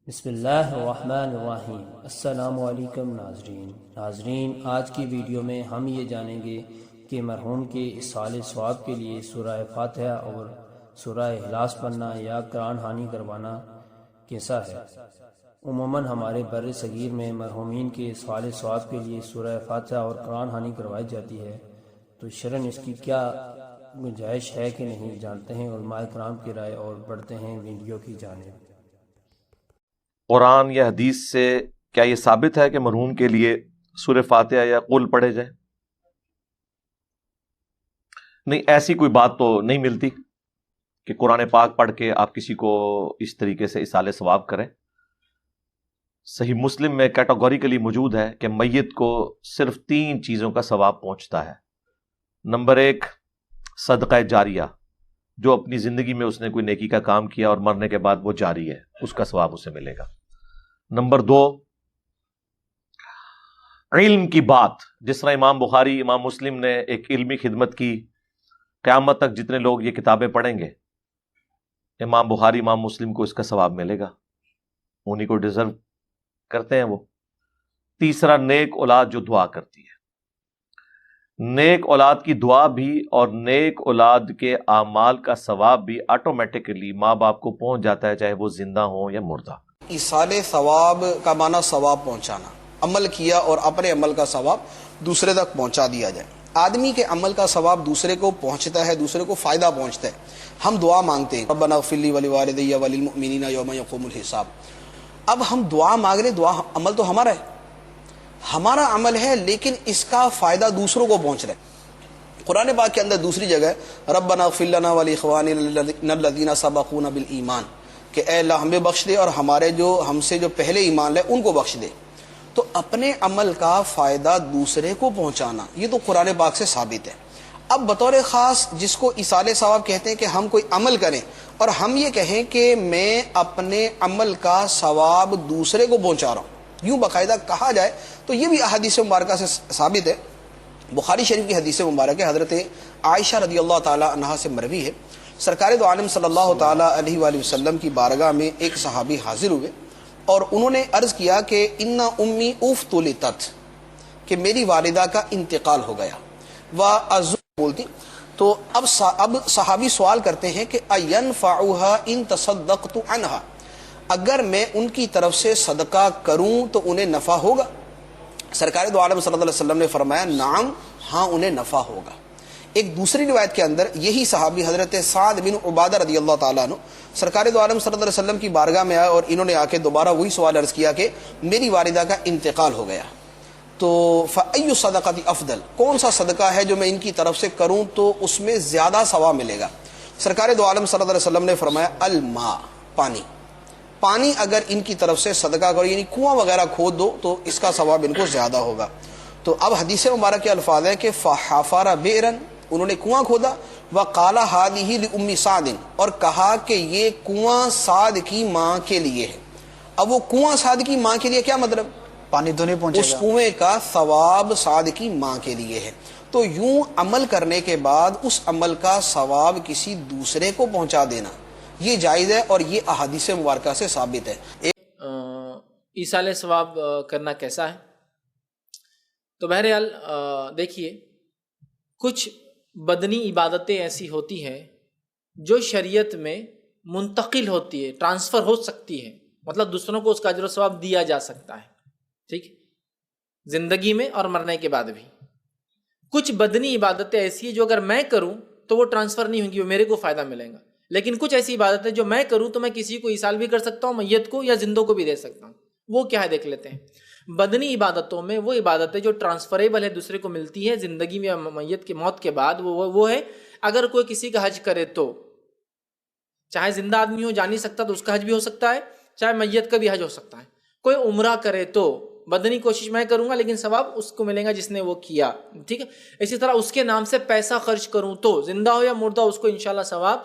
بسم اللہ الرحمن الرحیم۔ السلام علیکم ناظرین، آج کی ویڈیو میں ہم یہ جانیں گے کہ مرحوم کے اصحال ثواب کے لیے سورہ فاتحہ اور سورہ اخلاص پڑھنا یا قرآن خوانی کروانا کیسا ہے۔ عموماً ہمارے بر صغیر میں مرحومین کے اصحال ثواب کے لیے سورہ فاتحہ اور قرآن خوانی کروائی جاتی ہے، تو شرعاً اس کی کیا گنجائش ہے کہ نہیں، جانتے ہیں علماء کرام کی رائے اور بڑھتے ہیں ویڈیو کی جانب۔ قرآن یا حدیث سے کیا یہ ثابت ہے کہ مرحوم کے لیے سورہ فاتحہ یا قل پڑھے جائے؟ نہیں، ایسی کوئی بات تو نہیں ملتی کہ قرآن پاک پڑھ کے آپ کسی کو اس طریقے سے اصال ثواب کریں۔ صحیح مسلم میں کیٹاگوریکلی موجود ہے کہ میت کو صرف 3 چیزوں کا ثواب پہنچتا ہے۔ نمبر 1، صدقہ جاریہ، جو اپنی زندگی میں اس نے کوئی نیکی کا کام کیا اور مرنے کے بعد وہ جاری ہے، اس کا ثواب اسے ملے گا۔ نمبر 2، علم کی بات، جس طرح امام بخاری امام مسلم نے ایک علمی خدمت کی، قیامت تک جتنے لوگ یہ کتابیں پڑھیں گے امام بخاری امام مسلم کو اس کا ثواب ملے گا، انہی کو ڈیزرو کرتے ہیں وہ۔ تیسرا، نیک اولاد جو دعا کرتی ہے، نیک اولاد کی دعا بھی اور نیک اولاد کے اعمال کا ثواب بھی آٹومیٹکلی ماں باپ کو پہنچ جاتا ہے، چاہے وہ زندہ ہوں یا مردہ۔ ایصال ثواب کا معنی ثواب پہنچانا، عمل کیا اور اپنے عمل کا ثواب دوسرے تک پہنچا دیا جائے۔ آدمی کے عمل کا ثواب دوسرے کو پہنچتا ہے، دوسرے کو فائدہ پہنچتا ہے۔ ہم دعا مانگتے ہیں، ربنا اغفر لی ولوالدی وللمؤمنین یوم یقوم الحساب۔ اب ہم دعا مانگ رہے، دعا عمل تو ہمارا ہے، ہمارا عمل ہے، لیکن اس کا فائدہ دوسروں کو پہنچ رہا ہے۔ قرآن پاک کے اندر دوسری جگہ ہے ربنا اغفر لنا ولاخواننا الذین سبقونا بالایمان، کہ اے اللہ ہمیں بخش دے اور ہمارے جو ہم سے جو پہلے ایمان لے ان کو بخش دے۔ تو اپنے عمل کا فائدہ دوسرے کو پہنچانا، یہ تو قرآن پاک سے ثابت ہے۔ اب بطور خاص جس کو ایصال ثواب کہتے ہیں کہ ہم کوئی عمل کریں اور ہم یہ کہیں کہ میں اپنے عمل کا ثواب دوسرے کو پہنچا رہا ہوں، یوں باقاعدہ کہا جائے تو یہ بھی احادیث مبارکہ سے ثابت ہے۔ بخاری شریف کی حدیث مبارک ہے، حضرت عائشہ رضی اللہ تعالی عنہا سے مروی ہے، سرکار دو عالم صلی اللہ تعالی علیہ وآلہ وسلم کی بارگاہ میں ایک صحابی حاضر ہوئے اور انہوں نے عرض کیا کہ ان امی افتلتت، کہ میری والدہ کا انتقال ہو گیا، وَأَزُّ بولتی۔ تو اب صحابی سوال کرتے ہیں کہ اَيَنْفَعُهَا إِن تَصَدَّقْتُ عَنْهَا، اگر میں ان کی طرف سے صدقہ کروں تو انہیں نفع ہوگا؟ سرکار دو عالم صلی اللہ علیہ وسلم نے فرمایا نعم، ہاں انہیں نفع ہوگا۔ ایک دوسری روایت کے اندر یہی صحابی حضرت سعد بن عبادہ رضی اللہ تعالیٰ عنہ سرکار دو عالم صلی اللہ علیہ وسلم کی بارگاہ میں آئے اور انہوں نے آ کے دوبارہ وہی سوال عرض کیا کہ میری والدہ کا انتقال ہو گیا، تو فَأَيُّ الصَّدَقَةِ أَفْضَلُ، کون سا صدقہ ہے جو میں ان کی طرف سے کروں تو اس میں زیادہ ثواب ملے گا؟ سرکار دو عالم صلی اللہ علیہ وسلم نے فرمایا الماء، پانی اگر ان کی طرف سے صدقہ کرو، یعنی کنواں وغیرہ کھود دو تو اس کا ثواب ان کو زیادہ ہوگا۔ تو اب حدیث مبارک کے الفاظ ہیں کہ فَحَفَرَ بِئْرًا، انہوں نے کنواں کھودا، وَقَالَ هَذِهِ لِأُمِّ سَعْدٍ، اور کہا کہ یہ کنواں سعد کی ماں کے لیے ہے۔ اب وہ کنواں سعد کی ماں کے لیے کیا مطلب؟ پانی تو نہیں پہنچے اس گا، کنویں کا ثواب سعد کی ماں کے لیے ہے۔ تو یوں عمل کرنے کے بعد اس عمل کا ثواب کسی دوسرے کو پہنچا دینا یہ جائز ہے اور یہ احادیث مبارکہ سے ثابت ہے۔ ایصال ثواب کرنا کیسا ہے؟ تو بہرحال دیکھیے، کچھ بدنی عبادتیں ایسی ہوتی ہیں جو شریعت میں منتقل ہوتی ہے، ٹرانسفر ہو سکتی ہے، مطلب دوسروں کو اس کا اجر و ثواب دیا جا سکتا ہے، ٹھیک ہے، زندگی میں اور مرنے کے بعد بھی۔ کچھ بدنی عبادتیں ایسی ہیں جو اگر میں کروں تو وہ ٹرانسفر نہیں ہوں گی، وہ میرے کو فائدہ ملے گا، لیکن کچھ ایسی عبادتیں جو میں کروں تو میں کسی کو ایصال بھی کر سکتا ہوں، میت کو یا زندوں کو بھی دے سکتا ہوں۔ وہ کیا ہے دیکھ لیتے ہیں۔ بدنی عبادتوں میں وہ عبادتیں جو ٹرانسفریبل ہے، دوسرے کو ملتی ہے زندگی میں یا میت کی موت کے بعد، وہ ہے اگر کوئی کسی کا حج کرے تو، چاہے زندہ آدمی ہو جا نہیں سکتا تو اس کا حج بھی ہو سکتا ہے، چاہے میت کا بھی حج ہو سکتا ہے۔ کوئی عمرہ کرے تو بدنی کوشش میں کروں گا لیکن ثواب اس کو ملے گا جس نے وہ کیا، ٹھیک ہے۔ اسی طرح اس کے نام سے پیسہ خرچ کروں تو زندہ ہو یا مردہ اس کو انشاءاللہ ثواب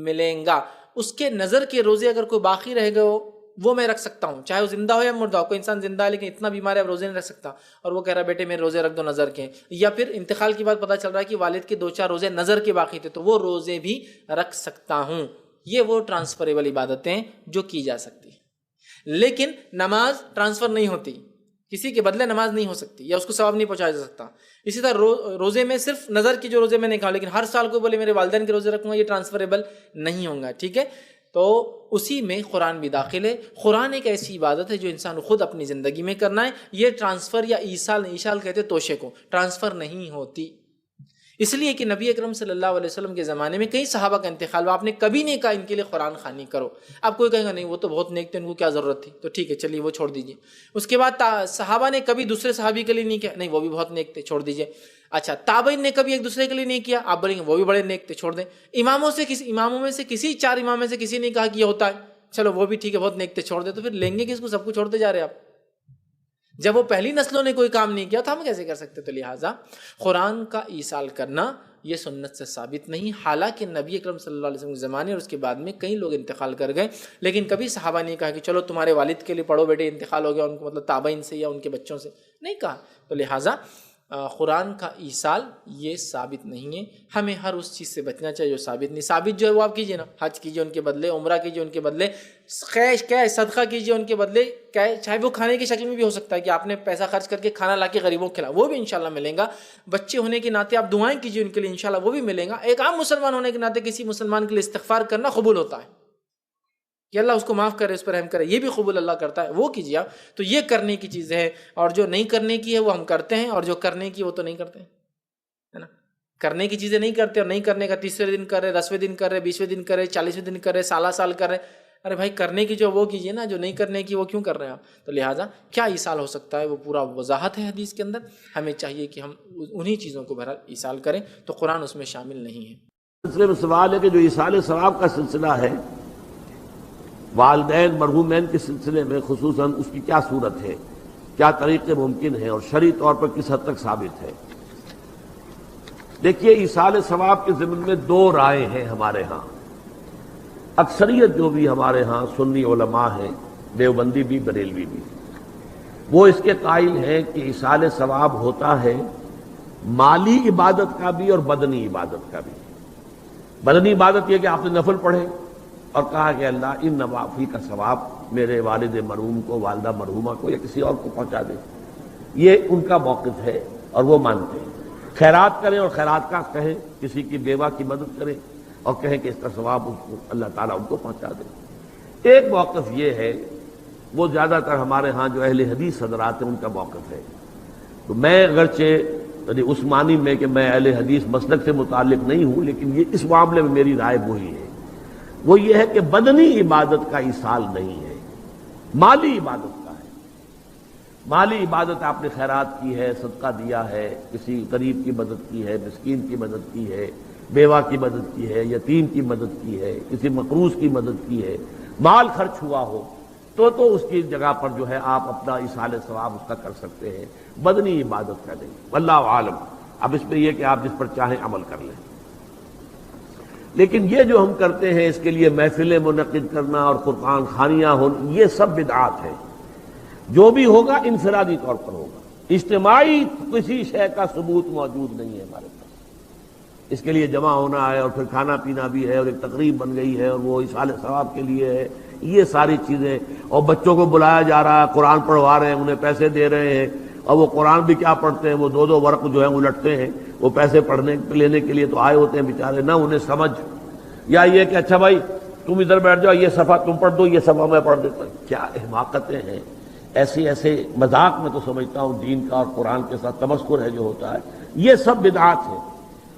ملیں گا۔ اس کے نظر کے روزے اگر کوئی باقی رہ گئے وہ میں رکھ سکتا ہوں، چاہے وہ زندہ ہو یا مردہ ہو۔ کوئی انسان زندہ ہے لیکن اتنا بیمار ہے اب روزے نہیں رکھ سکتا اور وہ کہہ رہا ہے بیٹے میرے روزے رکھ دو نظر کے، یا پھر انتقال کی بات پتہ چل رہا ہے کہ والد کے 2-4 روزے نظر کے باقی تھے تو وہ روزے بھی رکھ سکتا ہوں۔ یہ وہ ٹرانسفریبل عبادتیں جو کی جا سکتی ہیں۔ لیکن نماز ٹرانسفر نہیں ہوتی، کسی کے بدلے نماز نہیں ہو سکتی یا اس کو ثواب نہیں پہنچایا جا سکتا. اسی طرح روزے میں صرف نظر کی جو روزے میں نے کہا، لیکن ہر سال کو بولے میرے والدین کے روزے رکھوں گا، یہ ٹرانسفریبل نہیں ہوں گا. ٹھیک ہے، تو اسی میں قرآن بھی داخل ہے. قرآن ایک ایسی عبادت ہے جو انسان خود اپنی زندگی میں کرنا ہے. یہ ٹرانسفر یا ایصال کہتے توشے کو، ٹرانسفر نہیں ہوتی. اس لیے کہ نبی اکرم صلی اللہ علیہ وسلم کے زمانے میں کئی صحابہ کا انتقال ہوا، آپ نے کبھی نہیں کہا ان کے لیے قرآن خوانی کرو. آپ کوئی کہے گا نہیں وہ تو بہت نیک تھے، ان کو کیا ضرورت تھی، تو ٹھیک ہے چلیے وہ چھوڑ دیجیے. اس کے بعد صحابہ نے کبھی دوسرے صحابی کے لیے نہیں کیا، نہیں وہ بھی بہت نیک تھے، چھوڑ دیجیے. اچھا، تابعین نے کبھی ایک دوسرے کے لیے نہیں کیا، آپ بولیں گے وہ بھی بڑے نیک تھے، چھوڑ دیں. اماموں میں سے کسی 4 امام میں سے کسی نے کہا کہ یہ ہوتا ہے، چلو وہ بھی ٹھیک ہے بہت نیک تھے، چھوڑ دیں. تو پھر لیں گے کس کو، سب کو چھوڑتے جا رہے آپ. جب وہ پہلی نسلوں نے کوئی کام نہیں کیا تو ہم کیسے کر سکتے؟ تو لہٰذا قرآن کا ایصال کرنا یہ سنت سے ثابت نہیں. حالانکہ نبی اکرم صلی اللہ علیہ وسلم کے زمانے اور اس کے بعد میں کئی لوگ انتقال کر گئے، لیکن کبھی صحابہ نے کہا کہ چلو تمہارے والد کے لیے پڑھو بیٹے، انتقال ہو گیا ان کو، مطلب تابعین سے یا ان کے بچوں سے نہیں کہا. تو لہٰذا قرآن کا ایصال یہ ثابت نہیں ہے. ہمیں ہر اس چیز سے بچنا چاہیے جو ثابت نہیں. ثابت جو ہے وہ آپ کیجیے نا، حج کیجیے ان کے بدلے، عمرہ کیجیے ان کے بدلے، صدقہ کیجیے ان کے بدلے، چاہے وہ کھانے کی شکل میں بھی ہو سکتا ہے کہ آپ نے پیسہ خرچ کر کے کھانا لا کے غریبوں کو کھلا، وہ بھی انشاءاللہ ملیں گا. بچے ہونے کے ناطے آپ دعائیں کیجیے ان کے لیے، انشاءاللہ وہ بھی ملیں گا. ایک عام مسلمان ہونے کے ناطے کسی مسلمان کے لیے استغفار کرنا قبول ہوتا ہے کہ اللہ اس کو معاف کرے، اس پر رحم کرے، یہ بھی قبول اللہ کرتا ہے، وہ کیجیے آپ. تو یہ کرنے کی چیزیں ہیں، اور جو نہیں کرنے کی ہے وہ ہم کرتے ہیں، اور جو کرنے کی وہ تو نہیں کرتے ہیں، ہے نا. کرنے کی چیزیں نہیں کرتے، اور نہیں کرنے کا 30ویں دن کر رہے، 10ویں دن کر رہے، 20ویں دن کر رہے، 40ویں دن کر رہے، سال کر رہے. ارے بھائی کرنے کی جو وہ کیجیے نا، جو نہیں کرنے کی وہ کیوں کر رہے ہیں آپ. تو لہٰذا کیا ایصال ہو سکتا ہے وہ پورا وضاحت ہے حدیث کے اندر. ہمیں چاہیے کہ ہم انہی چیزوں کو بہرحال ایصال کریں، تو قرآن اس میں شامل نہیں ہے. سلسلے میں سوال ہے کہ جو ایصال ثواب کا سلسلہ ہے والدین مرحومین کے سلسلے میں خصوصاً، اس کی کیا صورت ہے، کیا طریقے ممکن ہیں، اور شرعی طور پر کس حد تک ثابت ہے. دیکھیے، ایصال ثواب کے ضمن میں 2 رائے ہیں ہمارے ہاں. اکثریت جو بھی ہمارے ہاں سنی علماء ہیں، دیوبندی بھی بریلوی بھی، وہ اس کے قائل ہیں کہ ایصال ثواب ہوتا ہے مالی عبادت کا بھی اور بدنی عبادت کا بھی. بدنی عبادت یہ کہ آپ نے نفل پڑھے اور کہا کہ اللہ ان نوافل کا ثواب میرے والد مرحوم کو، والدہ مرحومہ کو یا کسی اور کو پہنچا دے. یہ ان کا موقف ہے اور وہ مانتے ہیں. خیرات کریں اور خیرات کا کہیں، کسی کی بیوہ کی مدد کریں اور کہیں کہ اس کا ثواب اللہ تعالیٰ ان کو پہنچا دے. ایک موقف یہ ہے، وہ زیادہ تر ہمارے ہاں جو اہل حدیث حضرات ہیں ان کا موقف ہے. تو میں اگرچہ اس معنی میں کہ میں اہل حدیث مسلک سے متعلق نہیں ہوں، لیکن یہ اس معاملے میں میری رائے وہی ہے. وہ یہ ہے کہ بدنی عبادت کا ایصال نہیں ہے، مالی عبادت کا ہے. مالی عبادت آپ نے خیرات کی ہے، صدقہ دیا ہے، کسی غریب کی مدد کی ہے، مسکین کی مدد کی ہے، بیوہ کی مدد کی ہے، یتیم کی مدد کی ہے، کسی مقروض کی مدد کی ہے، مال خرچ ہوا ہو تو اس کی جگہ پر جو ہے آپ اپنا ایصال ثواب اس کا کر سکتے ہیں. بدنی عبادت کا نہیں. واللہ عالم. اب اس میں یہ کہ آپ جس پر چاہیں عمل کر لیں. لیکن یہ جو ہم کرتے ہیں، اس کے لیے محفلیں منعقد کرنا اور قرآن خوانیاں ہوں، یہ سب بدعات ہے. جو بھی ہوگا انفرادی طور پر ہوگا، اجتماعی کسی شے کا ثبوت موجود نہیں ہے ہمارے پاس. اس کے لیے جمع ہونا ہے اور پھر کھانا پینا بھی ہے اور ایک تقریب بن گئی ہے اور وہ ایصال ثواب کے لیے ہے، یہ ساری چیزیں. اور بچوں کو بلایا جا رہا ہے، قرآن پڑھوا رہے ہیں، انہیں پیسے دے رہے ہیں، اور وہ قرآن بھی کیا پڑھتے ہیں، وہ 2 ورق جو ہیں الٹتے ہیں. وہ پیسے پڑھنے لینے کے لیے تو آئے ہوتے ہیں بیچارے، نہ انہیں سمجھ. یا یہ کہ اچھا بھائی تم ادھر بیٹھ جاؤ، یہ صفحہ تم پڑھ دو، یہ صفحہ میں پڑھ دیتا ہوں. کیا حماقتیں ہیں. ایسے مذاق میں تو سمجھتا ہوں دین کا اور قرآن کے ساتھ تمسخر ہے جو ہوتا ہے. یہ سب بدعات ہے.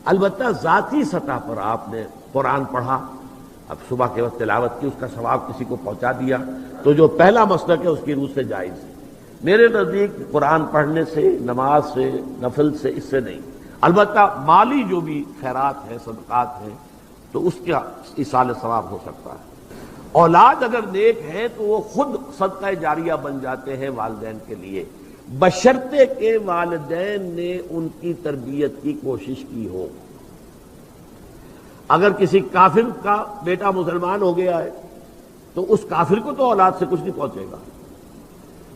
البتہ ذاتی سطح پر آپ نے قرآن پڑھا، اب صبح کے وقت تلاوت کی، اس کا ثواب کسی کو پہنچا دیا، تو جو پہلا مسلک ہے اس کی روح سے جائز ہے. میرے نزدیک قرآن پڑھنے سے، نماز سے، نفل سے، اس سے نہیں. البتہ مالی جو بھی خیرات ہیں، صدقات ہیں، تو اس کا ایصال ثواب ہو سکتا ہے. اولاد اگر نیک ہے تو وہ خود صدقہ جاریہ بن جاتے ہیں والدین کے لیے، بشرطے کہ والدین نے ان کی تربیت کی کوشش کی ہو. اگر کسی کافر کا بیٹا مسلمان ہو گیا ہے تو اس کافر کو تو اولاد سے کچھ نہیں پہنچے گا،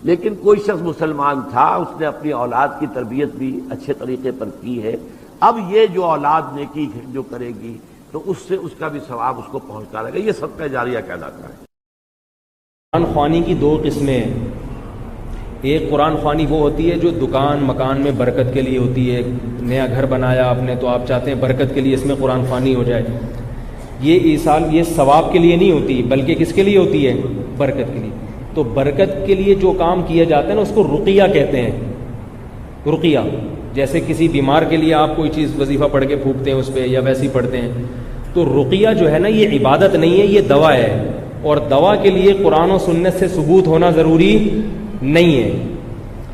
لیکن کوئی شخص مسلمان تھا، اس نے اپنی اولاد کی تربیت بھی اچھے طریقے پر کی ہے. اب یہ جو اولاد نیکی جو کرے گی تو اس سے اس کا بھی ثواب اس کو پہنچتا رہے گا. یہ صدقہ جاریہ کہلاتا ہے. قرآن خوانی کی دو قسمیں ہیں. ایک قرآن خوانی وہ ہوتی ہے جو دکان مکان میں برکت کے لیے ہوتی ہے. نیا گھر بنایا آپ نے تو آپ چاہتے ہیں برکت کے لیے اس میں قرآن خوانی ہو جائے. یہ ثواب کے لیے نہیں ہوتی بلکہ کس کے لیے ہوتی ہے؟ برکت کے لیے. تو برکت کے لیے جو کام کیا جاتا ہے نا اس کو رقیہ کہتے ہیں. رقیہ جیسے کسی بیمار کے لیے آپ کوئی چیز وظیفہ پڑھ کے پھونکتے ہیں اس پہ یا ویسے ہی پڑھتے ہیں. تو رقیہ جو ہے نا یہ عبادت نہیں ہے, یہ دوا ہے. اور دوا کے لیے قرآن و سنت سے ثبوت ہونا ضروری نہیں ہے.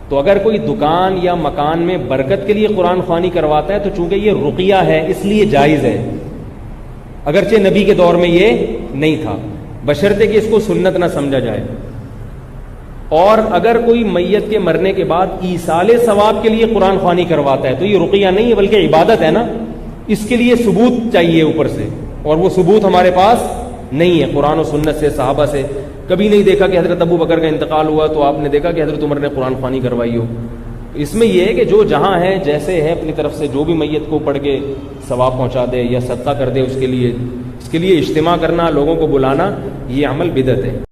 تو اگر کوئی دکان یا مکان میں برکت کے لیے قرآن خوانی کرواتا ہے تو چونکہ یہ رقیہ ہے اس لیے جائز ہے, اگرچہ نبی کے دور میں یہ نہیں تھا, بشرطے کہ اس کو سنت نہ سمجھا جائے. اور اگر کوئی میت کے مرنے کے بعد ایصال ثواب کے لیے قرآن خوانی کرواتا ہے تو یہ رقیہ نہیں ہے بلکہ عبادت ہے نا, اس کے لیے ثبوت چاہیے اوپر سے, اور وہ ثبوت ہمارے پاس نہیں ہے قرآن و سنت سے, صحابہ سے. کبھی نہیں دیکھا کہ حضرت ابو بکر کا انتقال ہوا تو آپ نے دیکھا کہ حضرت عمر نے قرآن خوانی کروائی ہو. اس میں یہ ہے کہ جو جہاں ہے جیسے ہے اپنی طرف سے جو بھی میت کو پڑھ کے ثواب پہنچا دے یا صدقہ کر دے, اس کے لیے اجتماع کرنا, لوگوں کو بلانا, یہ عمل بدعت ہے.